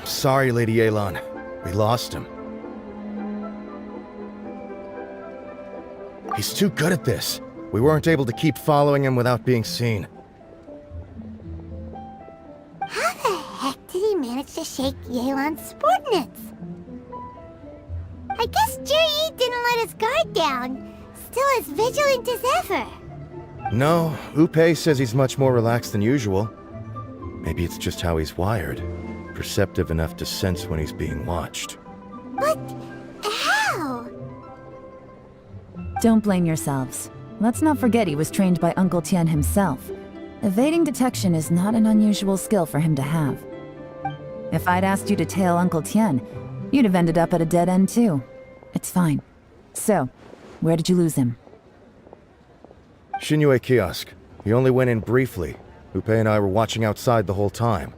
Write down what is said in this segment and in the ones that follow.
Sorry, Lady Yelan. We lost him. He's too good at this. We weren't able to keep following him without being seen. How the heck did he manage to shake Yelan's subordinates? I guess Jiri didn't let his guard down. Still as vigilant as ever. No, Upe says he's much more relaxed than usual. Maybe it's just how he's wired. Perceptive enough to sense when he's being watched. But how? Don't blame yourselves. Let's not forget he was trained by Uncle Tian himself. Evading detection is not an unusual skill for him to have. If I'd asked you to tail Uncle Tian, you'd have ended up at a dead end too. It's fine. So, where did you lose him? Xinyue Kiosk. He only went in briefly. Upe and I were watching outside the whole time.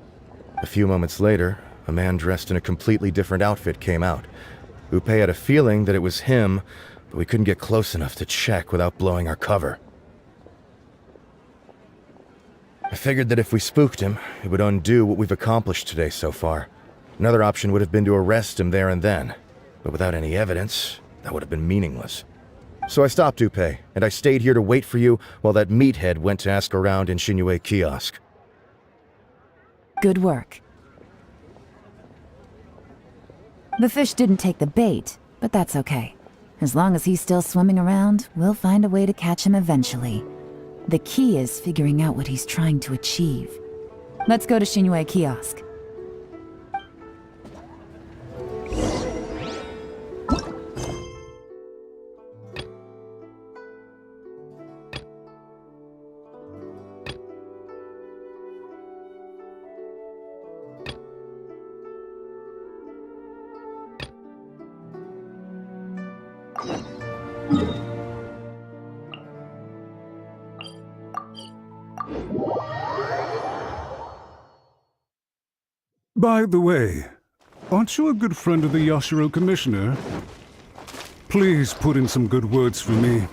A few moments later, a man dressed in a completely different outfit came out. Upe had a feeling that it was him, but we couldn't get close enough to check without blowing our cover. I figured that if we spooked him, it would undo what we've accomplished today so far. Another option would have been to arrest him there and then, but without any evidence, that would have been meaningless. So I stopped Upe, and I stayed here to wait for you while that meathead went to ask around in Xinyue Kiosk. Good work. The fish didn't take the bait, but that's okay. As long as he's still swimming around, we'll find a way to catch him eventually. The key is figuring out what he's trying to achieve. Let's go to Xinyue Kiosk. By the way, aren't you a good friend of the Yashiro Commissioner? Please put in some good words for me.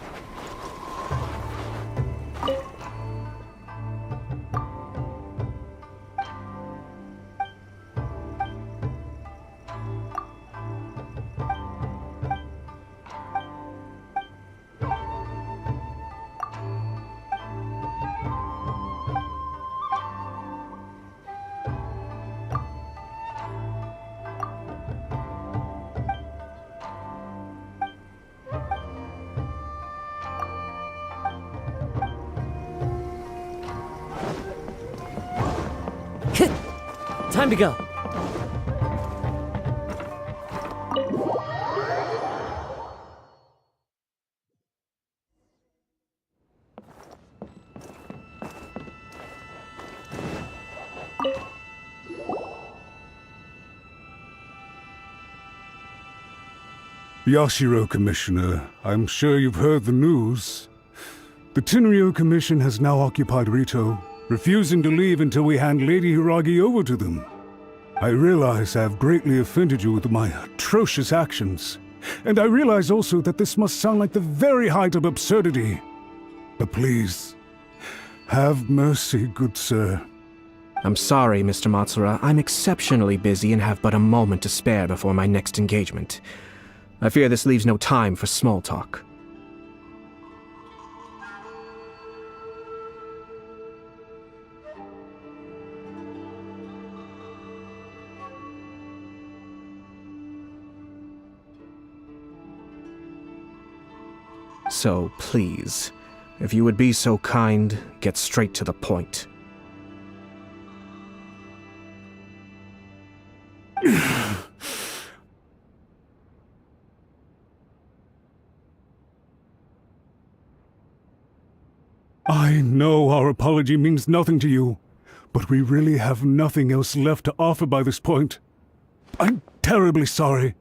Time to go. Yashiro Commissioner, I'm sure you've heard the news. The Tenryo Commission has now occupied Rito, refusing to leave until we hand Lady Hiragi over to them. I realize I have greatly offended you with my atrocious actions, and I realize also that this must sound like the very height of absurdity. But please, have mercy, good sir. I'm sorry, Mr. Matsura. I'm exceptionally busy and have but a moment to spare before my next engagement. I fear this leaves no time for small talk. So, please, if you would be so kind, get straight to the point. I know our apology means nothing to you, but we really have nothing else left to offer by this point. I'm terribly sorry.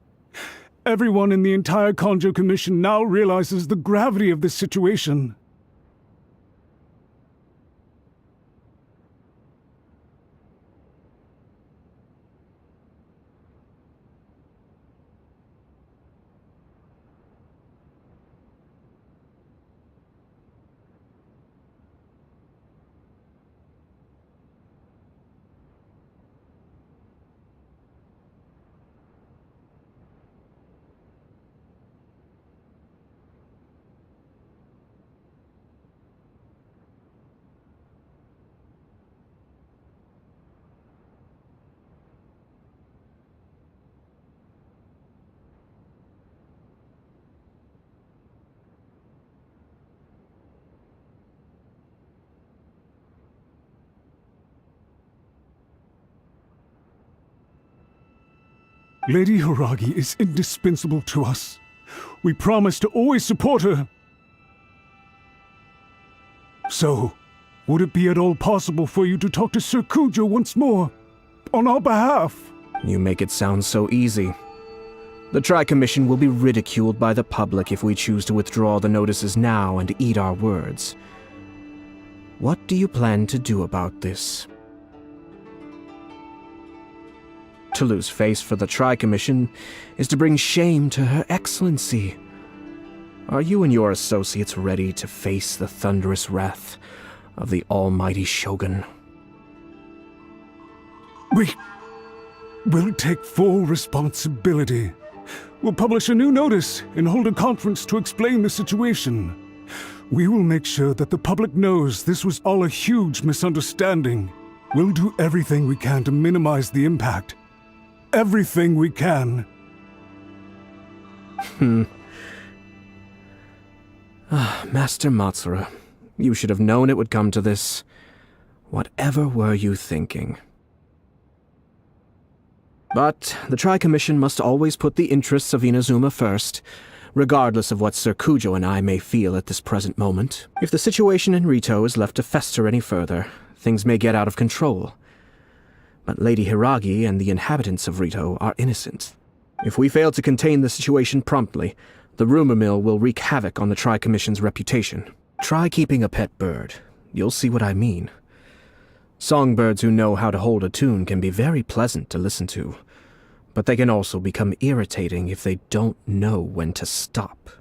Everyone in the entire Kanjo Commission now realizes the gravity of this situation. Lady Hiragi is indispensable to us. We promise to always support her. So, would it be at all possible for you to talk to Sir Kujo once more? On our behalf? You make it sound so easy. The Tri-Commission will be ridiculed by the public if we choose to withdraw the notices now and eat our words. What do you plan to do about this? To lose face for the Tri-Commission is to bring shame to Her Excellency. Are you and your associates ready to face the thunderous wrath of the almighty Shogun? We will take full responsibility. We'll publish a new notice and hold a conference to explain the situation. We will make sure that the public knows this was all a huge misunderstanding. We'll do everything we can to minimize the impact. Everything we can. Master Matsura, you should have known it would come to this. Whatever were you thinking? But the Tri-Commission must always put the interests of Inazuma first, regardless of what Sir Kujo and I may feel at this present moment. If the situation in Rito is left to fester any further, things may get out of control. But Lady Hiragi and the inhabitants of Rito are innocent. If we fail to contain the situation promptly, the rumor mill will wreak havoc on the Tri-Commission's reputation. Try keeping a pet bird. You'll see what I mean. Songbirds who know how to hold a tune can be very pleasant to listen to, but they can also become irritating if they don't know when to stop.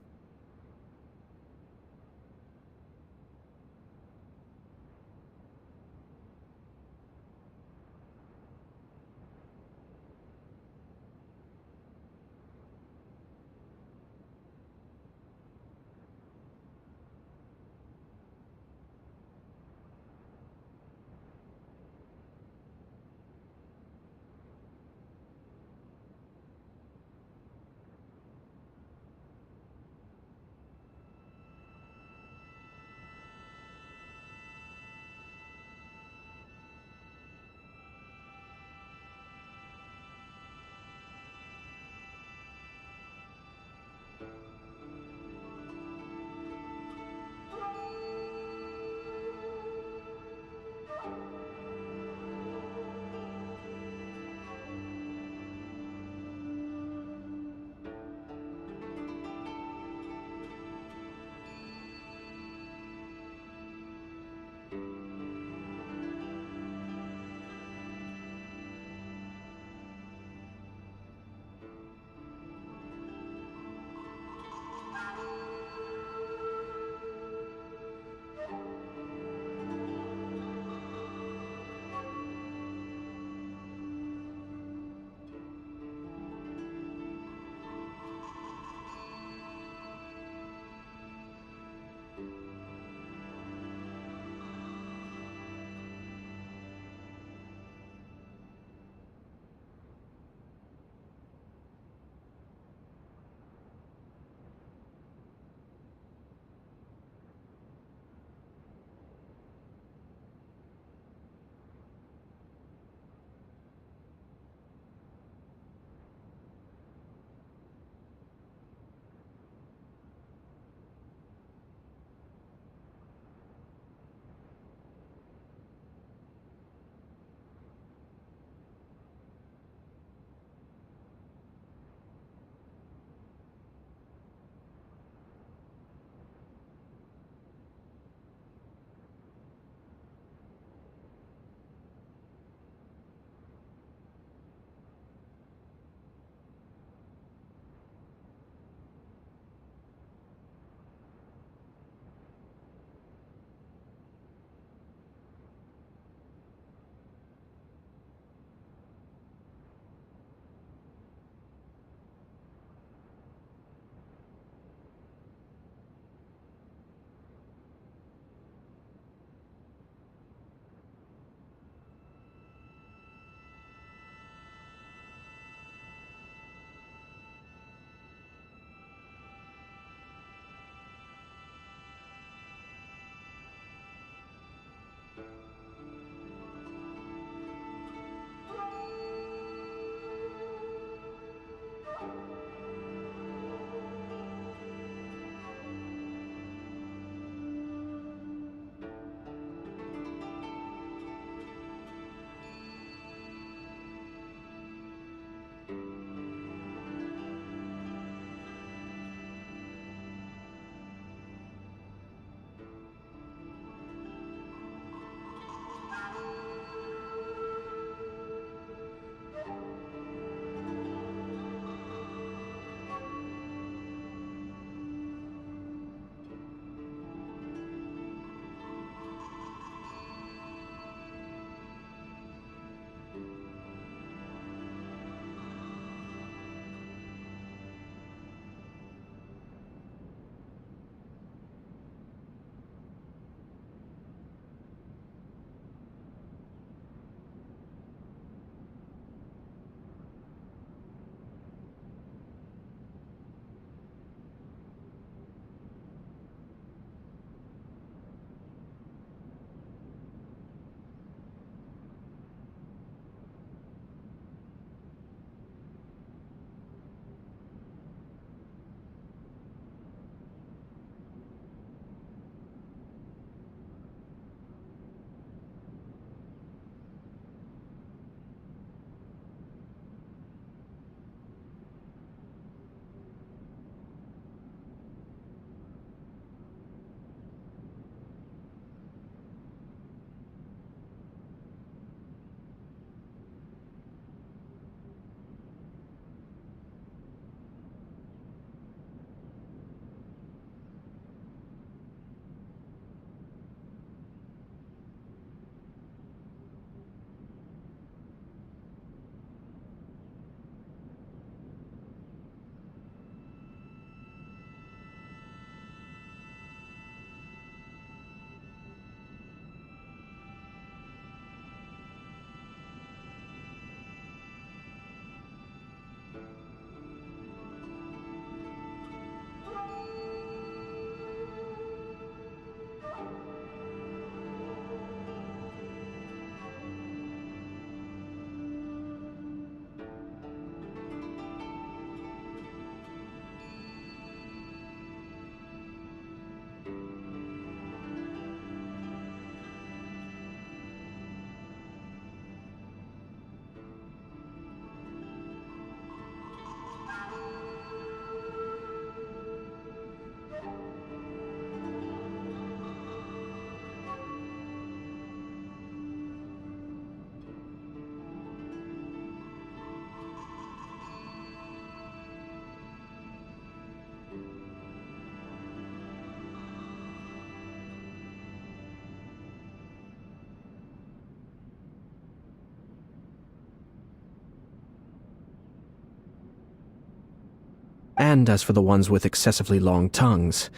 And as for the ones with excessively long tongues,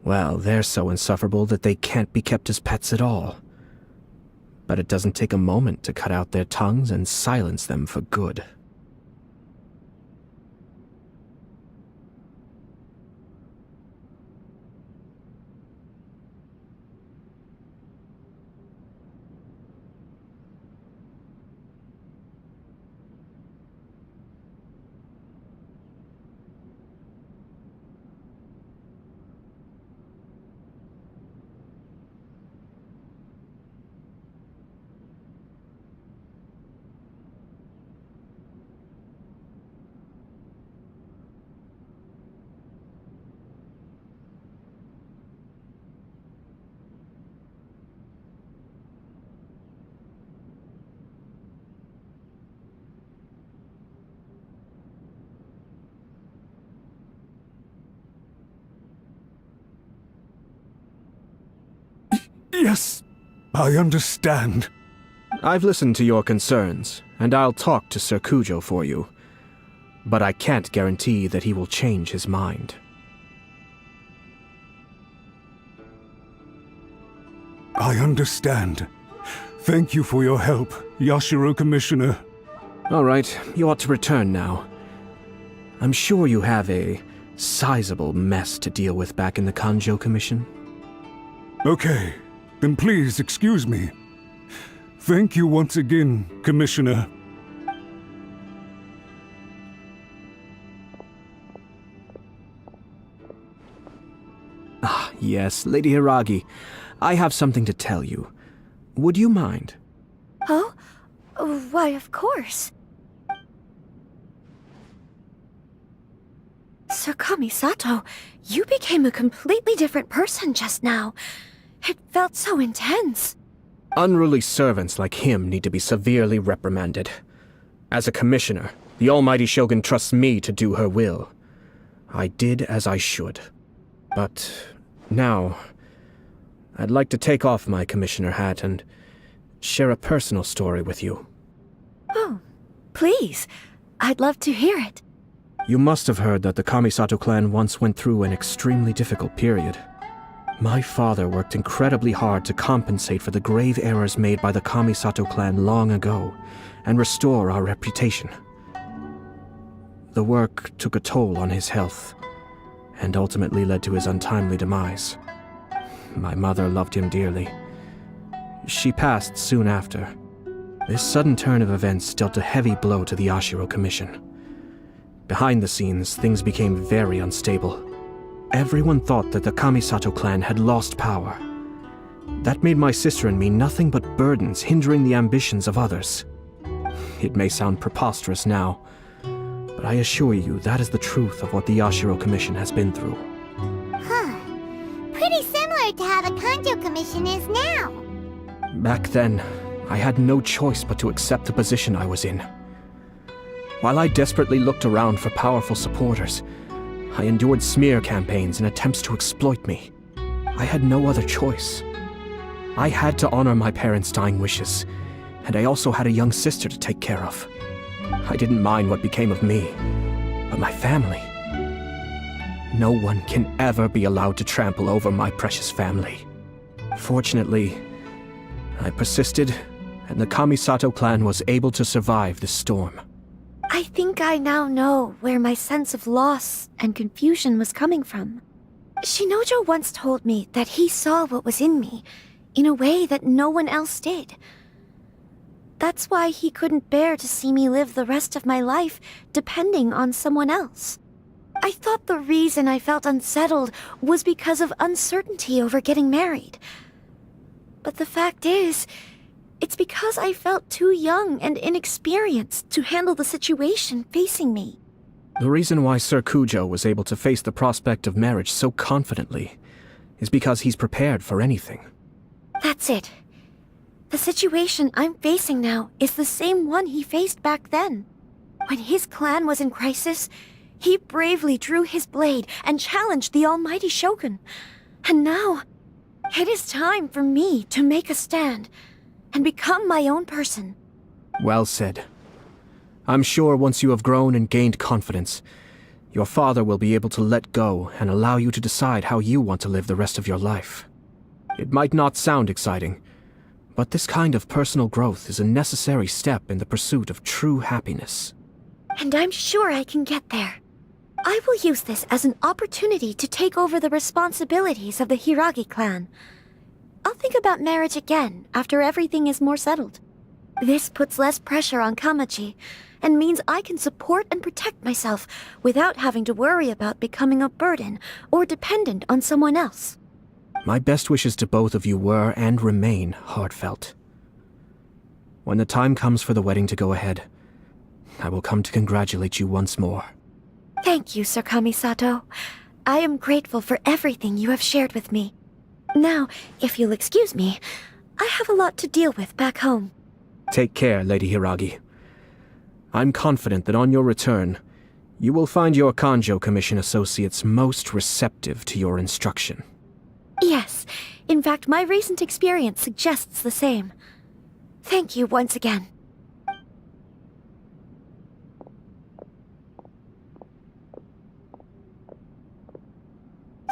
well, they're so insufferable that they can't be kept as pets at all. But it doesn't take a moment to cut out their tongues and silence them for good. Yes, I understand. I've listened to your concerns, and I'll talk to Sir Kujo for you. But I can't guarantee that he will change his mind. I understand. Thank you for your help, Yashiro Commissioner. All right, you ought to return now. I'm sure you have a sizable mess to deal with back in the Kanjo Commission. Okay, then please excuse me. Thank you once again, Commissioner. Ah, yes, Lady Hiragi. I have something to tell you. Would you mind? Oh? Why, of course. Sir Kamisato, you became a completely different person just now. It felt so intense. Unruly servants like him need to be severely reprimanded. As a commissioner, the almighty Shogun trusts me to do her will. I did as I should. But now, I'd like to take off my commissioner hat and share a personal story with you. Oh, please. I'd love to hear it. You must have heard that the Kamisato clan once went through an extremely difficult period. My father worked incredibly hard to compensate for the grave errors made by the Kamisato clan long ago and restore our reputation. The work took a toll on his health and ultimately led to his untimely demise. My mother loved him dearly. She passed soon after. This sudden turn of events dealt a heavy blow to the Yashiro Commission. Behind the scenes, things became very unstable. Everyone thought that the Kamisato clan had lost power. That made my sister and me nothing but burdens hindering the ambitions of others. It may sound preposterous now, but I assure you that is the truth of what the Yashiro Commission has been through. Huh. Pretty similar to how the Kanjo Commission is now. Back then, I had no choice but to accept the position I was in. While I desperately looked around for powerful supporters, I endured smear campaigns and attempts to exploit me. I had no other choice. I had to honor my parents' dying wishes, and I also had a young sister to take care of. I didn't mind what became of me, but my family. No one can ever be allowed to trample over my precious family. Fortunately, I persisted, and the Kamisato clan was able to survive this storm. I think I now know where my sense of loss and confusion was coming from. Shinojo once told me that he saw what was in me, in a way that no one else did. That's why he couldn't bear to see me live the rest of my life depending on someone else. I thought the reason I felt unsettled was because of uncertainty over getting married. But the fact is, it's because I felt too young and inexperienced to handle the situation facing me. The reason why Sir Kujo was able to face the prospect of marriage so confidently is because he's prepared for anything. That's it. The situation I'm facing now is the same one he faced back then. When his clan was in crisis, he bravely drew his blade and challenged the almighty Shogun. And now, it is time for me to make a stand and become my own person. Well said. I'm sure once you have grown and gained confidence, your father will be able to let go and allow you to decide how you want to live the rest of your life. It might not sound exciting, but this kind of personal growth is a necessary step in the pursuit of true happiness. And I'm sure I can get there. I will use this as an opportunity to take over the responsibilities of the Hiragi clan. I'll think about marriage again after everything is more settled. This puts less pressure on Kamachi, and means I can support and protect myself without having to worry about becoming a burden or dependent on someone else. My best wishes to both of you were and remain heartfelt. When the time comes for the wedding to go ahead, I will come to congratulate you once more. Thank you, Sir Kamisato. I am grateful for everything you have shared with me. Now, if you'll excuse me, I have a lot to deal with back home. Take care, Lady Hiragi. I'm confident that on your return, you will find your Kanjo Commission associates most receptive to your instruction. Yes, in fact, my recent experience suggests the same. Thank you once again.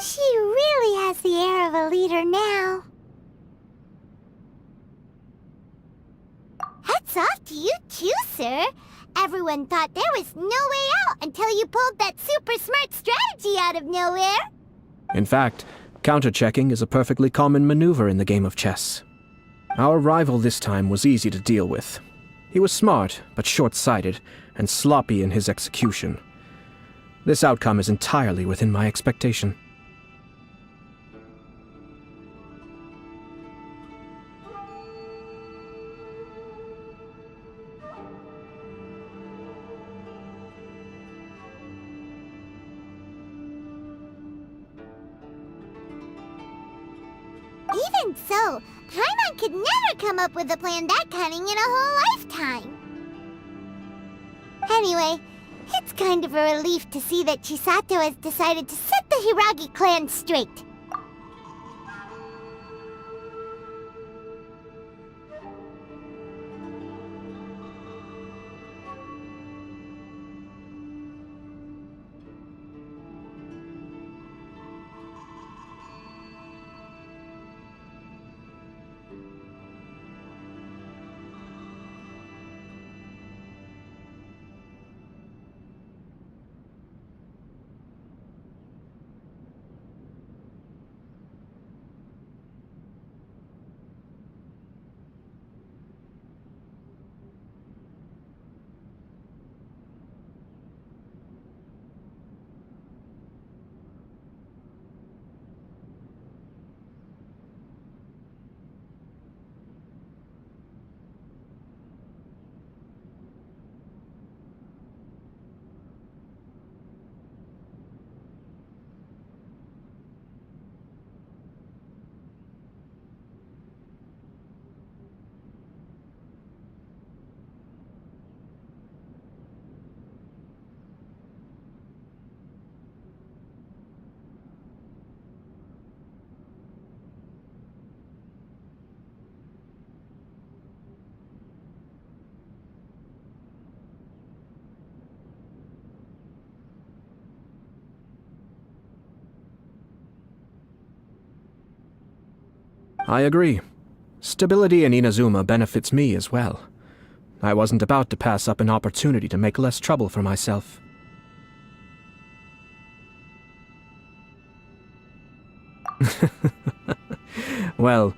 She really has the air of a leader now. Hats off to you too, sir. Everyone thought there was no way out until you pulled that super smart strategy out of nowhere. In fact, counter-checking is a perfectly common maneuver in the game of chess. Our rival this time was easy to deal with. He was smart, but short-sighted, and sloppy in his execution. This outcome is entirely within my expectation. Even so, Paimon could never come up with a plan that cunning in a whole lifetime. Anyway, it's kind of a relief to see that Chisato has decided to set the Hiragi clan straight. I agree. Stability in Inazuma benefits me as well. I wasn't about to pass up an opportunity to make less trouble for myself. Well,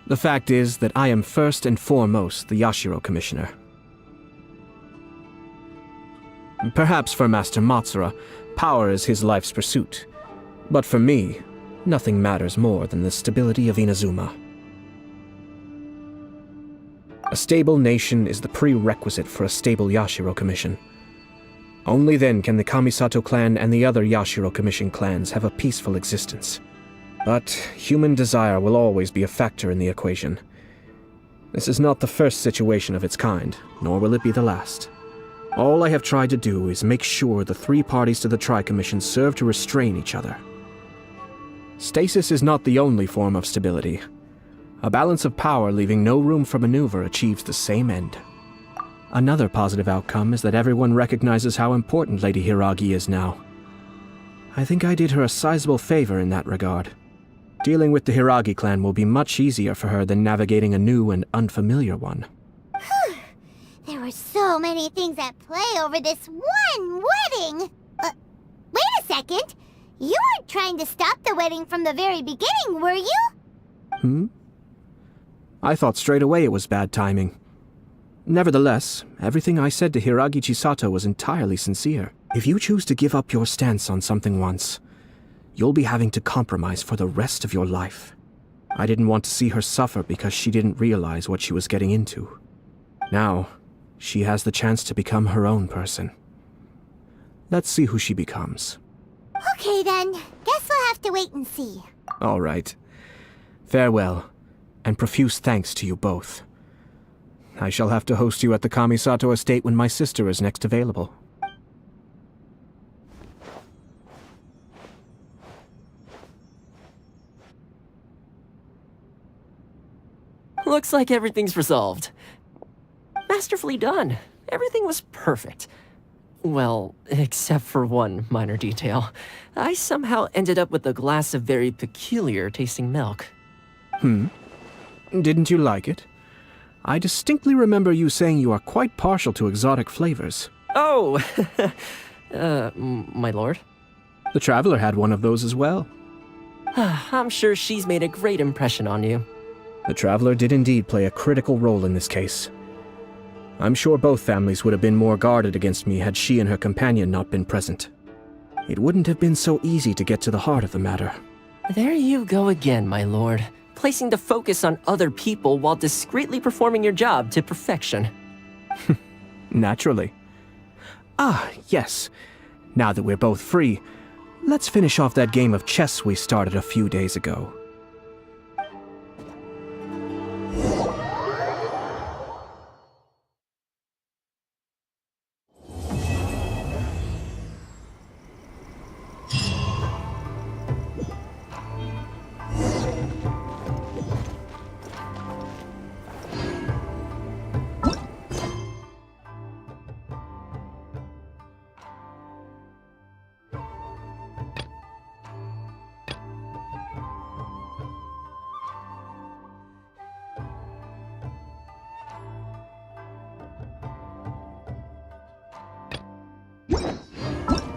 the fact is that I am first and foremost the Yashiro Commissioner. Perhaps for Master Matsura, power is his life's pursuit. But for me, nothing matters more than the stability of Inazuma. A stable nation is the prerequisite for a stable Yashiro Commission. Only then can the Kamisato clan and the other Yashiro Commission clans have a peaceful existence. But human desire will always be a factor in the equation. This is not the first situation of its kind, nor will it be the last. All I have tried to do is make sure the three parties to the Tri-Commission serve to restrain each other. Stasis is not the only form of stability. A balance of power leaving no room for maneuver achieves the same end. Another positive outcome is that everyone recognizes how important Lady Hiragi is now. I think I did her a sizable favor in that regard. Dealing with the Hiragi clan will be much easier for her than navigating a new and unfamiliar one. There were so many things at play over this one wedding! Wait a second! You weren't trying to stop the wedding from the very beginning, were you? I thought straight away it was bad timing. Nevertheless, everything I said to Hiragi Chisato was entirely sincere. If you choose to give up your stance on something once, you'll be having to compromise for the rest of your life. I didn't want to see her suffer because she didn't realize what she was getting into. Now, she has the chance to become her own person. Let's see who she becomes. Okay then, guess we'll have to wait and see. All right. Farewell, and profuse thanks to you both. I shall have to host you at the Kamisato estate when my sister is next available. Looks like everything's resolved. Masterfully done. Everything was perfect. Well, except for one minor detail. I somehow ended up with a glass of very peculiar tasting milk. Didn't you like it? I distinctly remember you saying you are quite partial to exotic flavors. Oh, my lord. The Traveler had one of those as well. I'm sure she's made a great impression on you. The Traveler did indeed play a critical role in this case. I'm sure both families would have been more guarded against me had she and her companion not been present. It wouldn't have been so easy to get to the heart of the matter. There you go again, my lord. Placing the focus on other people while discreetly performing your job to perfection. Naturally. Ah, yes. Now that we're both free, let's finish off that game of chess we started a few days ago.